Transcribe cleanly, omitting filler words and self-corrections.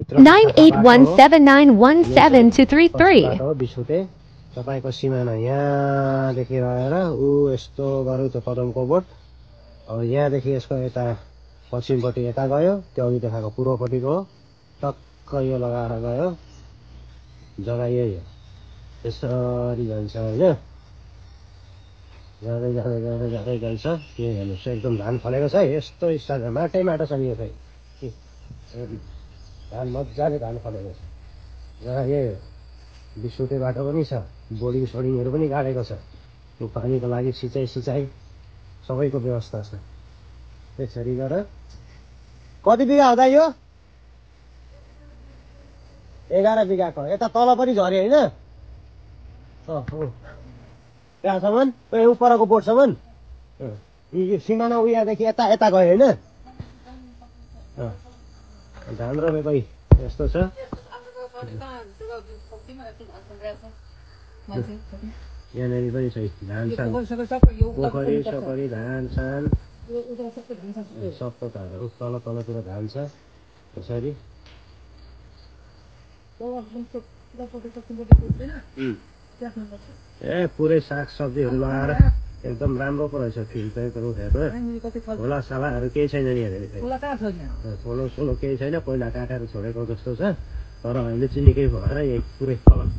9817917233 बिसुटे तपाईको सिमाना यहाँदेखि रहेर यस्तो गऱ्यो त्यो कदमको बोट अब यहाँदेखि यसको यता पश्चिमपट्टि यता गयो त्यो अघि देखाएको पूर्वपट्टिको टक्क यो लगाएर गयो जग्गा यही हो यसरी जान्छ होइन जाँदै जाँदै जाँदै जाँदै जान्छ यो हेर्नुहोस् एकदम धान फलेको छ है यस्तो स्टाइलमा माटै माटो छ नि यो चाहिँ धान मजाले धान फलेको छ जग्गा यही हो बिसुटे बाटो पनि छ बोर्डिङ सोर्डिङहरू पनि गाडेको छ यो पानीको लागि सिँचाइ सबैको व्यवस्था छ त्यसरी गरेर कति बिघा हुँदा यो 11 बिघाको यता तल पनि झऱ्यो होइन त्यहाँसम्म उपरको बोटसम्म यो सिमाना उयादेखि यता यता गयो होइन धान रोपेको यस्तो छ यहाँनिर पनि छ धान सान पोखरी सखरी धान सान सबको तलतिर धान छ यसरी पुरै साग सब्जीहरू लगाएर एकदम राम्रो पो रहेछ फिल्ड चाहिँ हेर्नु खोला सालाहरू केही छैन नि खोलो सोलो केही छैन पहिला काटेर छोडेको जस्तो छ तर अहिले चाहिँ निकै भएर यही पुरै तल